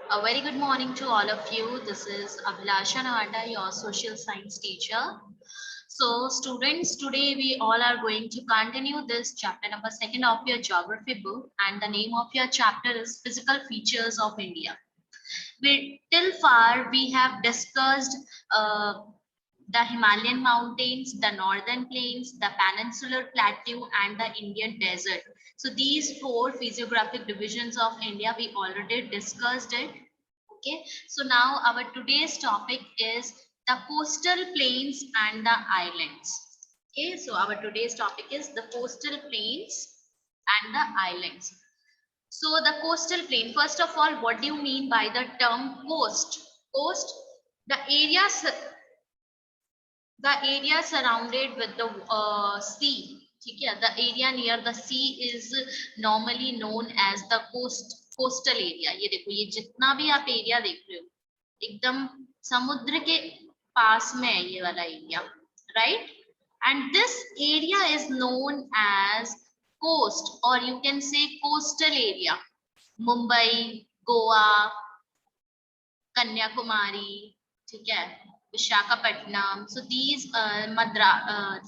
A very good morning to all of you. This is Abhilasha Navada, your social science teacher. So students, today we all are going to continue this chapter number 2 of your geography book, and the name of your chapter is Physical Features of India. Till far we have discussed the Himalayan mountains, the northern plains, the peninsular plateau, and the Indian desert. So these four physiographic divisions of India, we already discussed it. Okay, so now our today's topic is the coastal plains and the islands. Okay, so our today's topic is the coastal plains and the islands. So the coastal plain, first of all, what do you mean by the term coast? Coast, the areas surrounded with the sea. ठीक है, the area near the sea is normally known as the coastal area. ये देखो, ये जितना भी आप area देख रहे हो एकदम समुद्र के पास में है ये वाला area, right? And this area is known as coast, or you can say coastal area. Mumbai, Goa, Kanyakumari, ठीक है, Visakhapatnam. So these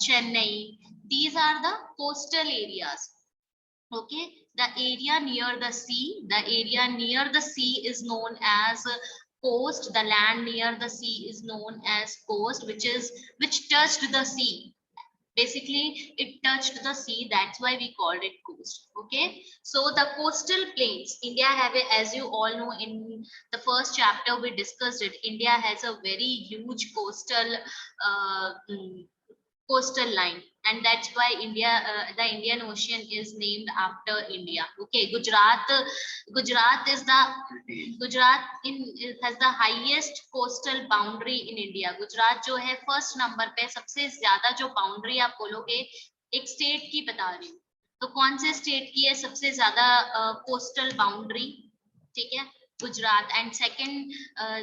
Chennai, these are the coastal areas. Okay, the area near the sea, is known as coast. The land near the sea is known as coast, which touched the sea. Basically it touched the sea, that's why we called it coast. Okay, so the coastal plains, India have a, as you all know, in the first chapter we discussed it, India has a very huge uh, mm, coastal line, and that's why the Indian Ocean is named after India. Okay, Gujarat is the Gujarat in has the highest coastal boundary in India. Gujarat जो है first number पे, सबसे ज्यादा जो boundary आप बोलोगे एक state की बता रही हूँ, तो कौन से स्टेट की है सबसे ज्यादा कोस्टल बाउंड्री? ठीक है, गुजरात. एंड सेकंड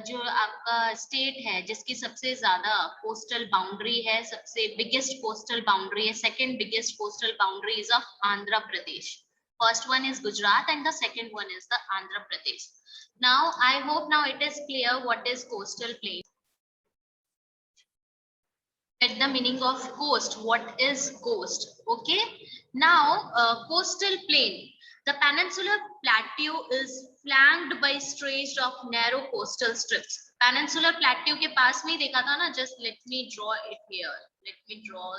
जो आपका स्टेट है जिसकी सबसे ज्यादा कोस्टल बाउंड्री है, सबसे बिगेस्ट कोस्टल बाउंड्री है, second biggest coastal boundary is of Andhra Pradesh. First one is Gujarat and the second one is the Andhra Pradesh. Now I hope now it is clear what is coastal plain. At the meaning of coast, what is coast? Okay, now coastal plain, the peninsular plateau is flanked by stretches of narrow coastal strips. Peninsular plateau के पास में देखा था ना, just let me draw it here, let me draw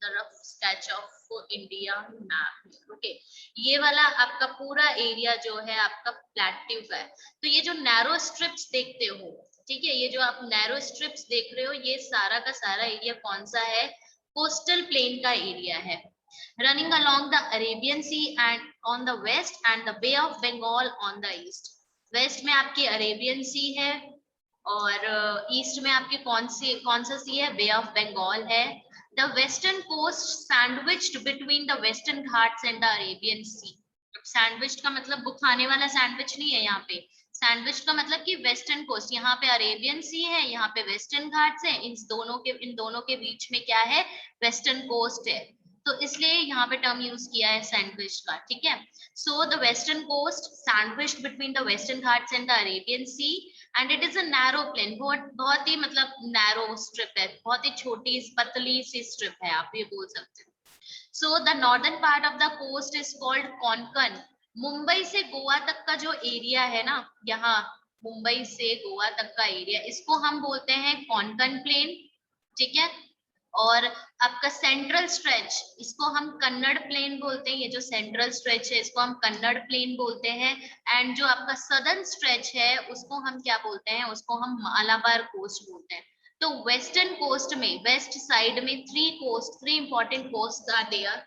the rough sketch of India map. Okay, ये वाला आपका पूरा area जो है आपका प्लेट्यू का है, तो ये जो नैरो स्ट्रिप्स देखते हो, ठीक है, ये जो आप नैरो स्ट्रिप्स देख रहे हो, ये सारा का सारा एरिया कौन सा है? कोस्टल प्लेन का एरिया है, running along the Arabian sea and on the west and the bay of Bengal on the east. West में आपकी अरेबियन सी है और ईस्ट में आपके कौन सा सी है? बे ऑफ बंगाल है. The western coast sandwiched between the western Ghats and the Arabian Sea. Sandwich का मतलब वो खाने वाला सैंडविच नहीं है, यहाँ पे सैंडविच का मतलब कि वेस्टर्न कोस्ट, यहाँ पे अरेबियन सी है, यहाँ पे वेस्टर्न घाट्स है, इन दोनों के बीच में क्या है? वेस्टर्न कोस्ट है, तो इसलिए यहाँ पे टर्म यूज किया है सैंडविच का. ठीक है, so the western coast sandwiched between the western Ghats and the Arabian sea, and it is a narrow plain. बहुत ही मतलब नैरो स्ट्रिप है, बहुत ही छोटी पतली सी स्ट्रिप है, आप ये बोल सकते हो. So the northern part of the coast is called Konkan. Mumbai से गोवा तक का जो एरिया है ना, यहाँ मुंबई से गोवा तक का एरिया, इसको हम बोलते हैं कोंकण प्लेन. ठीक है, और आपका सेंट्रल स्ट्रेच, इसको हम कन्नड़ प्लेन बोलते हैं. ये जो सेंट्रल स्ट्रेच है इसको हम कन्नड़ प्लेन बोलते हैं. एंड जो आपका सदर्न स्ट्रेच है उसको हम क्या बोलते हैं? उसको हम मालाबार कोस्ट बोलते हैं. तो वेस्टर्न कोस्ट में, वेस्ट साइड में three important coast are there.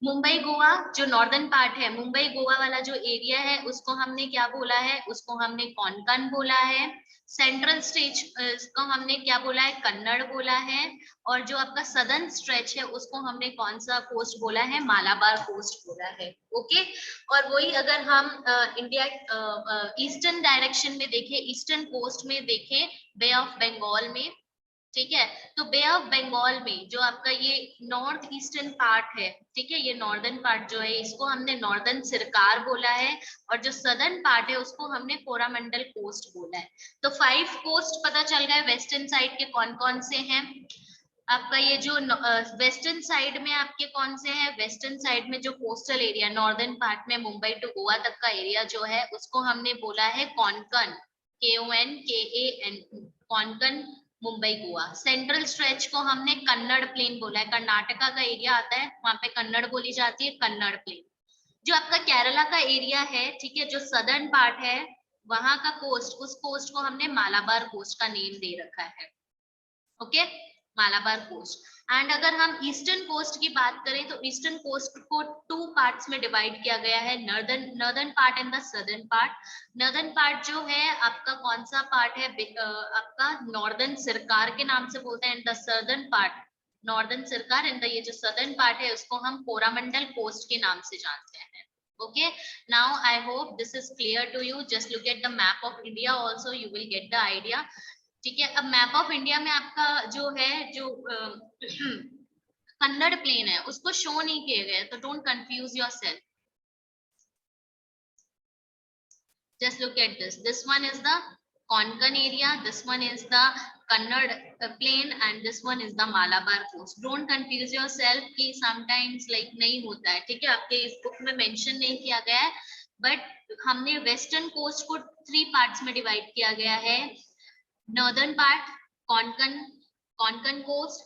Mumbai Goa जो नॉर्दर्न पार्ट है, मुंबई गोवा वाला जो एरिया है उसको हमने क्या बोला है? उसको हमने कोंकण बोला है. सेंट्रल स्टेज इसको हमने क्या बोला है? कन्नड़ बोला है. और जो आपका सदर्न स्ट्रेच है उसको हमने कौन सा कोस्ट बोला है? मालाबार कोस्ट बोला है. ओके, और वही अगर हम इंडिया ईस्टर्न डायरेक्शन में देखें, ईस्टर्न कोस्ट में देखें, बे ऑफ बंगाल में, ठीक है। तो बे ऑफ बंगाल में जो आपका ये नॉर्थ ईस्टर्न पार्ट है, ठीक है, ये नॉर्दर्न पार्ट जो है इसको हमने नॉर्दर्न सिरकार बोला है, और जो सदर्न पार्ट है उसको हमने कोरामंडल कोस्ट बोला है। तो 5 कोस्ट पता चल गए वेस्टर्न साइड के कौन कौन से हैं। आपका ये जो वेस्टर्न साइड में आपके कौन से हैं, वेस्टर्न साइड में जो कोस्टल एरिया नॉर्दर्न पार्ट में मुंबई टू गोवा तक का एरिया जो है उसको हमने बोला है Konkan, KONKAN, Konkan, Mumbai Goa. Central stretch को हमने कन्नड़ प्लेन बोला है, कर्नाटका का एरिया आता है वहां पे कन्नड़ बोली जाती है, कन्नड़ प्लेन। जो आपका केरला का एरिया है, ठीक है, जो सदर्न पार्ट है वहां का कोस्ट, उस कोस्ट को हमने मालाबार कोस्ट का नेम दे रखा है। Okay, Malabar coast. एंड अगर हम ईस्टर्न कोस्ट की बात करें तो ईस्टर्न कोस्ट को 2 पार्ट्स में डिवाइड किया गया है, northern part and the southern part. Northern part जो है आपका कौन सा पार्ट है, आपका नॉर्दर्न सरकार के नाम से बोलते हैं, and the southern part northern सरकार, एंड ये जो सदर्न पार्ट है उसको हम कोरामंडल कोस्ट के नाम से जानते हैं। Okay, now I hope this is clear to you. Just look at the map of India also, you will get the idea. ठीक है, अब मैप ऑफ इंडिया में आपका जो है जो कन्नड़ प्लेन है उसको शो नहीं किए गए, तो don't confuse yourself. Just look at this. This one is the Konkan area, this one is the Kannada plain, and this one is the Malabar coast. Don't confuse yourself कि sometimes like नहीं होता है, ठीक है, आपके इस book में mention नहीं किया गया है, बट हमने वेस्टर्न कोस्ट को 3 पार्ट्स में डिवाइड किया गया है। Northern part Konkan, Konkan coast,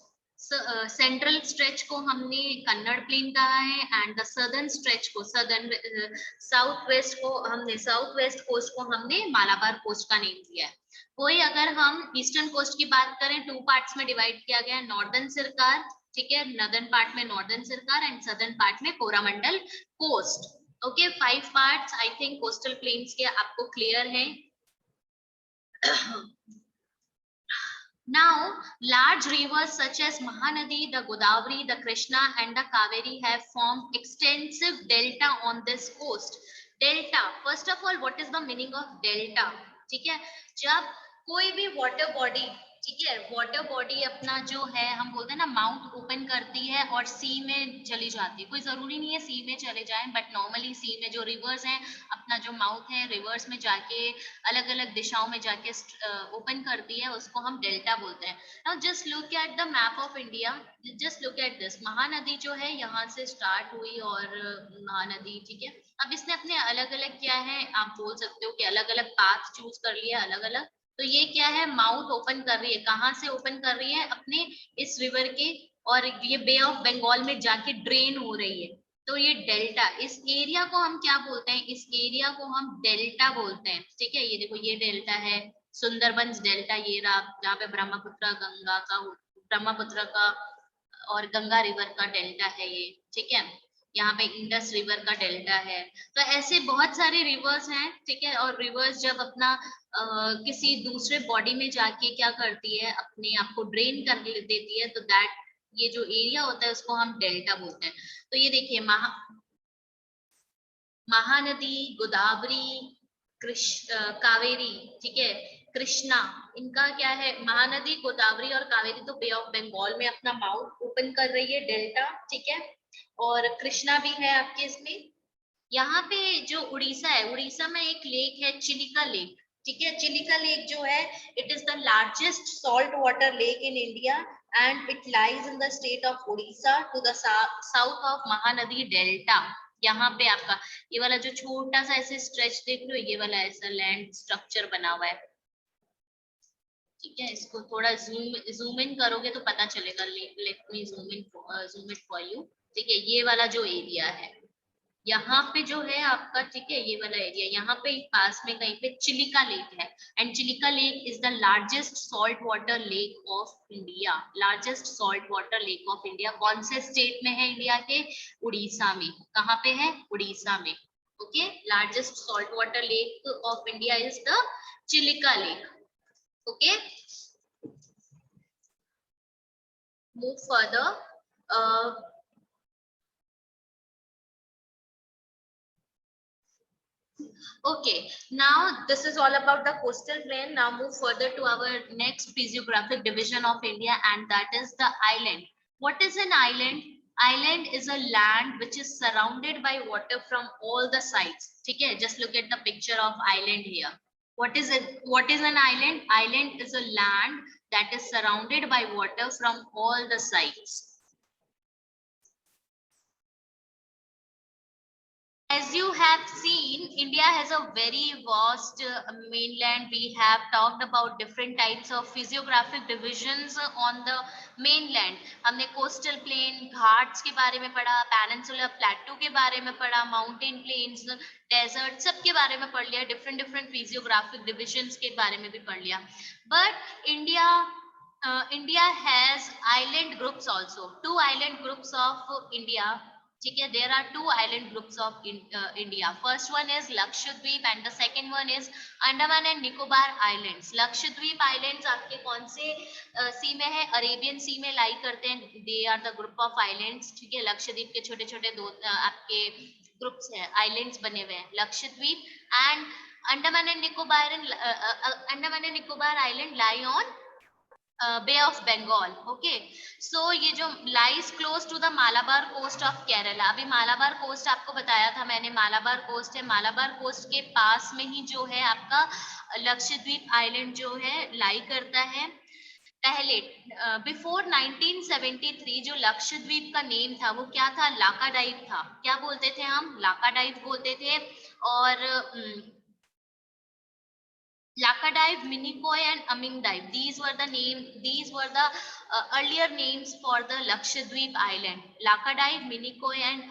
central stretch को हमने कन्नड़ प्लेन कहा है, एंड द सदर्न स्ट्रेच को सदर्न साउथ वेस्ट को हमने साउथ वेस्ट कोस्ट को हमने मालाबार कोस्ट का नेम दिया है। वही अगर हम ईस्टर्न कोस्ट की बात करें 2 पार्ट्स में डिवाइड किया गया है, नॉर्दर्न सरकार, ठीक है, नॉर्दर्न पार्ट में नॉर्दर्न सरकार एंड सदर्न पार्ट में Coromandel coast. Okay, 5 parts I think coastal plains के आपको क्लियर है। Now, large rivers such as Mahanadi, the Godavari, the Krishna and the Kaveri have formed extensive delta on this coast. Delta, first of all, what is the meaning of delta? ठीक है, जब कोई भी water body, ठीक है, water body अपना जो है हम बोलते हैं ना माउथ ओपन करती है और सी में चली जाती है, कोई जरूरी नहीं है सी में चले जाएं, बट नॉर्मली सी में जो रिवर्स हैं अपना जो माउथ है रिवर्स में जाके अलग अलग दिशाओं में जाके ओपन करती है, उसको हम डेल्टा बोलते हैं। Now just look at the map of India, just look at this, Mahanadi जो है यहाँ से स्टार्ट हुई और महानदी, ठीक है, अब इसने अपने अलग अलग क्या है आप बोल सकते हो कि अलग अलग पाथ चूज कर लिया अलग अलग। तो ये क्या है, माउथ ओपन कर रही है, कहाँ से ओपन कर रही है, अपने इस रिवर के, और ये बे ऑफ बंगाल में जाके ड्रेन हो रही है। तो ये डेल्टा, इस एरिया को हम क्या बोलते हैं, इस एरिया को हम डेल्टा बोलते हैं, ठीक है। ये देखो ये डेल्टा है, सुंदरबंस डेल्टा ये रहा, जहाँ पे ब्रह्मपुत्र का और गंगा रिवर का डेल्टा है ये, ठीक है, यहाँ पे इंडस रिवर का डेल्टा है। तो ऐसे बहुत सारे रिवर्स हैं, ठीक है, और रिवर्स जब अपना किसी दूसरे बॉडी में जाके क्या करती है, अपने आप को ड्रेन कर देती है, तो दैट ये जो एरिया होता है उसको हम डेल्टा बोलते हैं। तो ये देखिए महानदी, गोदावरी, कावेरी, ठीक है, कृष्णा, इनका क्या है, महानदी, गोदावरी और कावेरी तो बे ऑफ बंगाल में अपना माउथ ओपन कर रही है डेल्टा, ठीक है, और कृष्णा भी है आपके इसमें। यहाँ पे जो उड़ीसा है, उड़ीसा में एक लेक है चिलिका लेक, ठीक है, चिलिका लेक जो है it is the largest salt water lake in India and it lies in the state of Orissa to the south of Mahanadi delta. यहाँ पे आपका ये वाला जो छोटा सा ऐसे स्ट्रेच देख रहे हो, ये वाला ऐसा लैंड स्ट्रक्चर बना हुआ है, ठीक है, इसको थोड़ा जूम इन करोगे तो पता चलेगा, let me zoom it for you, ठीक है, ये वाला जो एरिया है यहाँ पे जो है आपका, ठीक है, ये वाला एरिया, यहाँ पे पास में कहीं पे चिलिका लेक है, and Chilika lake is the largest salt water lake of India, largest salt water lake of India. कौन से स्टेट में है इंडिया के, उड़ीसा में। कहाँ पे है, उड़ीसा में। Okay, largest salt water lake of India is the Chilika lake. Okay, move further. Okay, now this is all about the coastal plain. Now move further to our next physiographic division of India, and that is the island. What is an island? Island is a land which is surrounded by water from all the sides. Okay, just look at the picture of island here. What is it? What is an island? Island is a land that is surrounded by water from all the sides. As you have seen, India has a very vast mainland. We have talked about different types of physiographic divisions on the mainland. हमने coastal plain, Ghats के बारे में पढ़ा, peninsular plateau के बारे में पढ़ा, mountain plains, desert सब के बारे में पढ़ लिया, different physiographic divisions के बारे में भी पढ़ लिया. But India has island groups also. Two island groups of India. Okay, there are two island groups of India. First one is Lakshadweep and the second one is Andaman and Nicobar Islands. Lakshadweep Islands आपके कौन से सी में है? Arabian सी में लाई करते हैं. They are the group of islands. ठीक है, लक्षद्वीप के छोटे छोटे दो आपके ग्रुप्स हैं, आइलैंड्स बने हुए हैं. Lakshadweep and Andaman and Nicobar island lie on Bay of Bengal. Okay, so ये जो lies close to the Malabar coast of Kerala. अभी मालाबार कोस्ट आपको बताया था मैंने, मालाबार कोस्ट है, मालाबार कोस्ट के पास में ही जो है आपका लक्षद्वीप आइलैंड जो है लाई करता है. पहले बिफोर 1973 जो लक्षद्वीप का नेम था वो क्या था? लाकाडाइव था. क्या बोलते थे हम? लाकाडाइव बोलते थे. और Lakadive, Minicoy, and Amingdive. These were the earlier names for the Lakshadweep island. Lakadive, Minicoy, and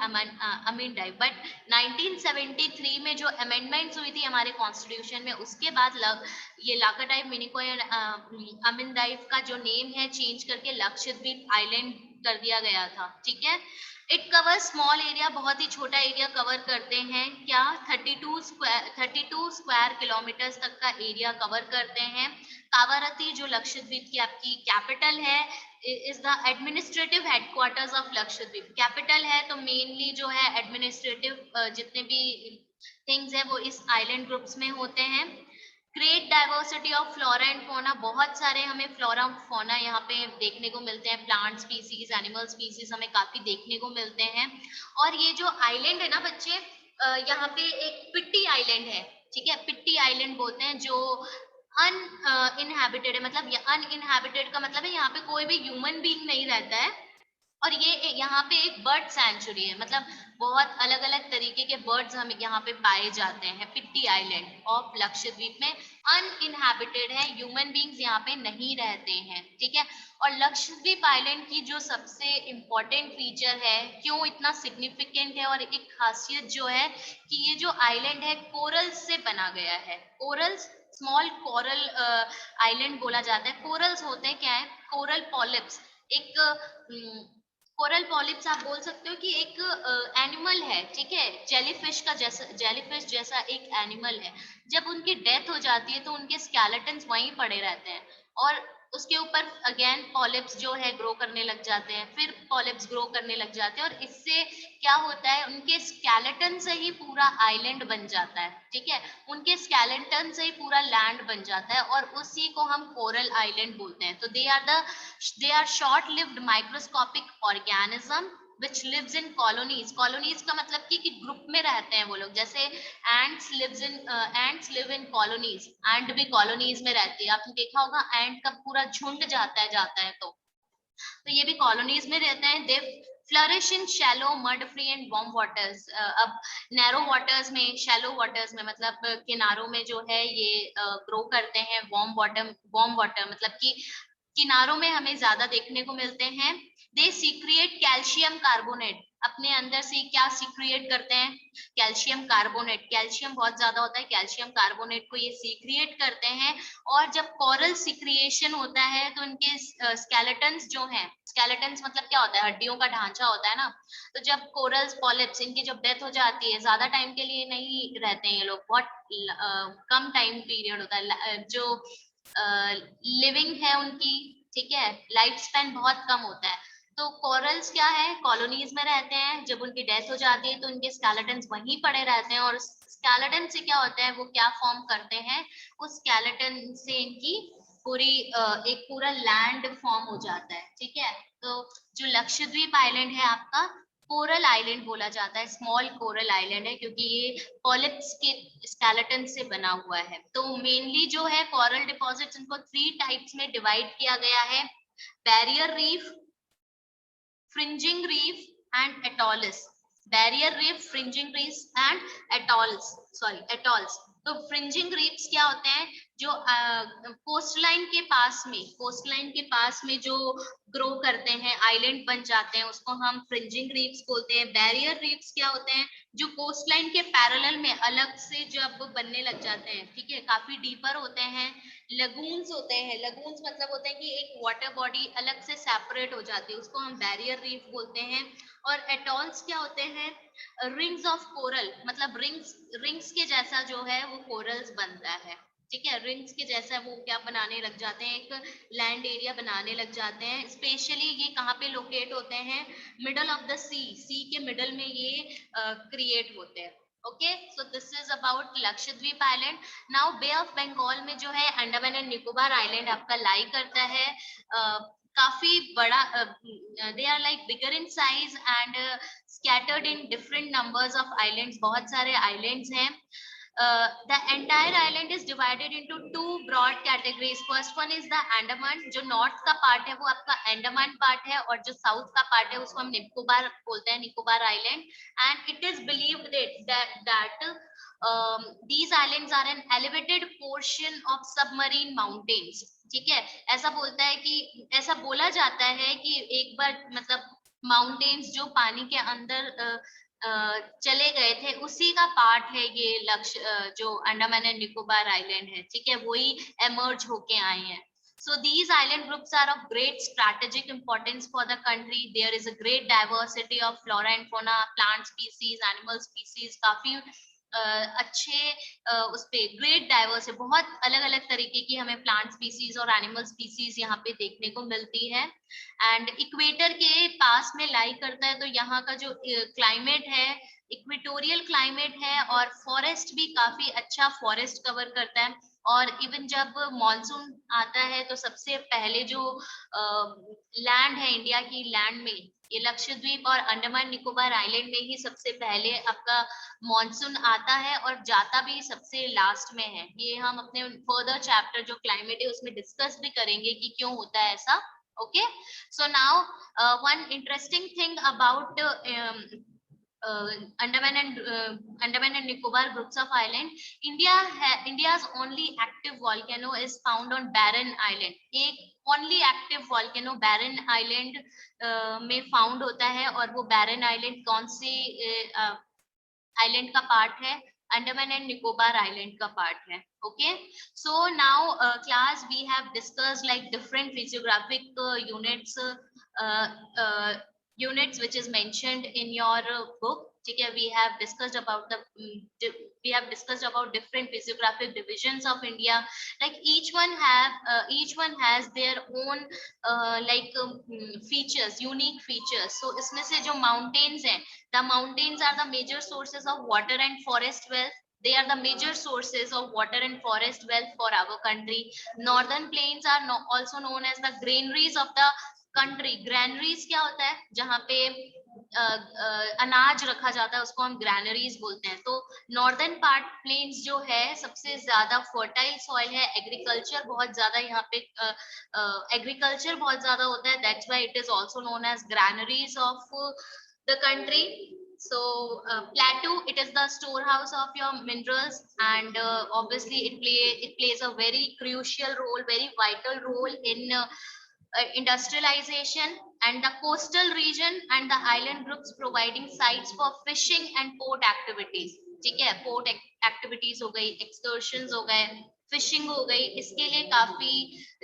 Amingdive. But 1973 में जो amendments हुई थी हमारे constitution में, उसके बाद ये Lakadive, Minicoy and Amingdive का जो name है change करके लक्षद्वीप island कर दिया गया था. ठीक है. इट कवर स्मॉल एरिया, बहुत ही छोटा एरिया कवर करते हैं. क्या? 32 स्क्वायर किलोमीटर तक का एरिया कवर करते हैं. कावारती जो लक्षद्वीप की आपकी कैपिटल है, is the administrative headquarters of Lakshadweep. Capital है तो मेनली जो है एडमिनिस्ट्रेटिव जितने भी थिंग्स है वो इस आइलैंड ग्रुप्स में होते हैं. Great diversity of flora and fauna, बहुत सारे हमें फ्लोरा फोना यहाँ पे देखने को मिलते हैं. प्लांट स्पीसीज, एनिमल स्पीसीज हमें काफी देखने को मिलते हैं. और ये जो आइलैंड है ना बच्चे, यहाँ पे एक पिट्टी आइलैंड है. ठीक है, पिट्टी आइलैंड बोलते हैं जो अनइनहैबिटेड है. मतलब अनइनहैबिटेड का मतलब है यहाँ पे कोई भी ह्यूमन बीइंग नहीं रहता है. और ये यहाँ पे एक बर्ड सेंचुरी है, मतलब बहुत अलग अलग तरीके के बर्ड्स हमें यहाँ पे पाए जाते हैं. पिट्टी आइलैंड ऑफ लक्षद्वीप में अनइनहैबिटेड है, ह्यूमन बींग्स यहाँ पे नहीं रहते हैं. ठीक है. और लक्षद्वीप आइलैंड की जो सबसे इम्पोर्टेंट फीचर है, क्यों इतना सिग्निफिकेंट है और एक खासियत जो है कि ये जो आइलैंड है कोरल्स से बना गया है. कोरल्स, स्मॉल कोरल आइलैंड बोला जाता है. कोरल्स होते हैं क्या है? Coral polyps. एक कोरल पॉलिप्स आप बोल सकते हो कि एक एनिमल है. ठीक है, जेलीफिश जैसा एक एनिमल है. जब उनकी डेथ हो जाती है तो उनके स्केलेटन्स वहीं पड़े रहते हैं और उसके ऊपर अगेन पॉलिप्स जो है ग्रो करने लग जाते हैं, फिर पॉलिप्स ग्रो करने लग जाते हैं. और इससे क्या होता है? उनके स्केलेटन से ही पूरा आइलैंड बन जाता है. ठीक है, उनके स्केलेटन से ही पूरा लैंड बन जाता है और उसी को हम कोरल आइलैंड बोलते हैं. तो they are short lived microscopic organism which lives in colonies. colonies का मतलब कि ग्रुप में रहते हैं वो लोग. जैसे ants live in colonies. एंट भी कॉलोनीज में रहती है. आपने देखा होगा एंट का पूरा झुंड जाता है तो ये भी कॉलोनीज में रहते हैं. They flourish in shallow mud free and warm waters. अब नैरो वाटर्स में, शैलो वाटर्स में मतलब किनारों में जो है ये ग्रो करते हैं. वार्म वाटर मतलब कि किनारों में हमें ज्यादा देखने को मिलते हैं. दे सीक्रिएट कैल्शियम कार्बोनेट. अपने अंदर से क्या सीक्रिएट करते हैं? Calcium carbonate. कैल्शियम बहुत ज्यादा होता है, कैल्शियम कार्बोनेट को ये सीक्रिएट करते हैं. और जब कोरल सीक्रिएशन होता है तो इनके स्केलेटन्स जो हैं, स्केलेटन्स मतलब क्या होता है? हड्डियों का ढांचा होता है ना. तो जब कोरल्स पॉलिप्स इनकी जब डेथ हो जाती है, ज्यादा टाइम के लिए नहीं रहते हैं ये लोग, बहुत कम टाइम पीरियड होता है जो लिविंग है उनकी. ठीक है, लाइफ स्पैन बहुत कम होता है. तो कोरल्स क्या है? कॉलोनीज में रहते हैं. जब उनकी डेथ हो जाती है तो उनके स्केलेटन्स वहीं पड़े रहते हैं और स्केलेटन से क्या होता है, वो क्या फॉर्म करते हैं, उस स्केलेटन से इनकी पूरी एक पूरा लैंड फॉर्म हो जाता है, ठीक है। तो जो लक्षद्वीप आइलैंड है आपका कोरल आइलैंड बोला जाता है, स्मॉल कोरल आइलैंड है, क्योंकि ये पॉलिप्स के स्केलेटन से बना हुआ है। तो मेनली जो है कोरल डिपॉजिट्स, इनको 3 टाइप्स में डिवाइड किया गया है, barrier reef, fringing reef and atolls. Barrier reef, fringing reef and atolls, sorry atolls. तो फ्रिंजिंग रीफ्स क्या होते हैं, जो कोस्ट लाइन के पास में, कोस्ट लाइन के पास में जो ग्रो करते हैं, आइलैंड बन जाते हैं, उसको हम फ्रिंजिंग रीफ्स बोलते हैं। बैरियर रीफ्स क्या होते हैं, जो कोस्ट लाइन के पैरेलल में अलग से जब बनने लग जाते हैं, ठीक है, काफी डीपर होते हैं। लगून्स होते हैं, लगून्स मतलब होते हैं कि एक वाटर बॉडी अलग से सेपरेट हो जाती है, उसको हम बैरियर रीफ बोलते हैं। और एटॉल्स क्या होते हैं, रिंग्स ऑफ कोरल, मतलब रिंग्स के जैसा जो है वो कोरल्स बनता है, ठीक है, रिंग्स के जैसा वो क्या बनाने लग जाते हैं, एक लैंड एरिया बनाने लग जाते हैं। स्पेशली ये कहाँ पे लोकेट होते हैं, मिडल ऑफ द सी के मिडल में ये क्रिएट होते हैं। Okay, so this is about Lakshadweep island. Now bay of Bengal में जो है अंडमान एंड निकोबार आइलैंड आपका लाई करता है। काफी बड़ा, they are like bigger in size and scattered in different numbers of islands, बहुत सारे islands हैं। The entire island is divided into 2 broad categories. First one is the Andaman, जो north का part है वो आपका Andaman part है, और जो south का part है उसको हम निकोबार बोलते हैं, Nicobar island. And it is believed that these islands are an elevated portion of submarine mountains. ठीक है, ऐसा बोलता है कि, ऐसा बोला जाता है कि एक बार मतलब माउंटेन्स जो पानी के अंदर चले गए थे, उसी का पार्ट है ये जो अंडमान एंड निकोबार आइलैंड है, ठीक है, वही एमर्ज होके आए हैं। So these island groups are of great strategic importance for the country. There is a great diversity of flora and fauna, plant species, animal species, काफी अच्छे उस पे ग्रेट डाइवर्स है, बहुत अलग अलग तरीके की हमें प्लांट स्पीसीज और एनिमल स्पीसीज यहाँ पे देखने को मिलती है। एंड इक्वेटर के पास में लाई करता है, तो यहाँ का जो क्लाइमेट है इक्वेटोरियल क्लाइमेट है, और फॉरेस्ट भी काफी अच्छा फॉरेस्ट कवर करता है। और इवन जब मॉनसून आता है तो सबसे पहले जो लैंड है इंडिया की लैंड में, ये लक्षद्वीप और अंडमान निकोबार आइलैंड में ही सबसे पहले आपका मॉनसून आता है, और जाता भी सबसे लास्ट में है। ये हम अपने फर्दर चैप्टर जो क्लाइमेट है उसमें डिस्कस भी करेंगे कि क्यों होता है ऐसा। Okay, so now one interesting thing about Andaman and Nicobar groups of island. India's only active volcano is found on Barren Island. एक only active volcano Barren Island में found होता है, और वो Barren Island कौन से island का part है, Andaman and Nicobar Island का part है। Okay, so now class we have discussed like different physiographic units which is mentioned in your book. ठीक है, we have discussed about different physiographic divisions of India. Like each one has their own features, unique features. So इसमें से जो mountains हैं, the mountains are the major sources of water and forest wealth. They are the major sources of water and forest wealth for our country. Northern plains are also known as the granaries of the country. Granaries क्या होता है, जहाँ पे अनाज रखा जाता है उसको हम ग्रैनरीज बोलते हैं। तो नॉर्दर्न पार्ट प्लेन्स जो है सबसे ज्यादा फर्टाइल सॉइल है, एग्रीकल्चर बहुत ज्यादा यहाँ पे एग्रीकल्चर बहुत ज्यादा होता है, that's why it is also known as granaries of the country. So plateau, it is the storehouse of your minerals, and obviously it plays a very crucial role, very vital role in industrialization. And the coastal region and the island groups providing sites for fishing and port activities. ठीक है, port activities हो गई, एक्सकर्शंस हो गए, fishing हो गई, इसके लिए काफी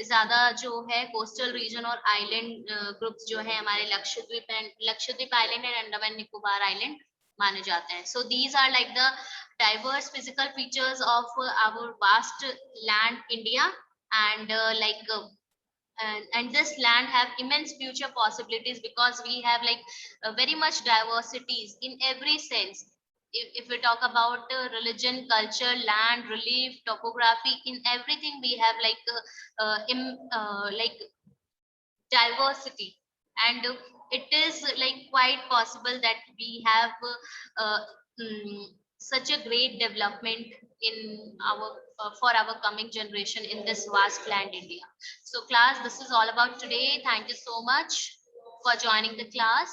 ज्यादा जो है कोस्टल रीजन और आइलैंड ग्रुप्स जो है हमारे Lakshadweep island and Andaman Nicobar island माने जाते हैं। So these are like the diverse physical features of our vast land India, and and this land have immense future possibilities because we have like very much diversities in every sense. if we talk about religion, culture, land, relief, topography, in everything we have like diversity, and it is like quite possible that we have uh, mm, such a great development in our for our coming generation in this vast land India. So class, this is all about today. Thank you so much for joining the class.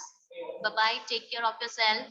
Bye bye, take care of yourself.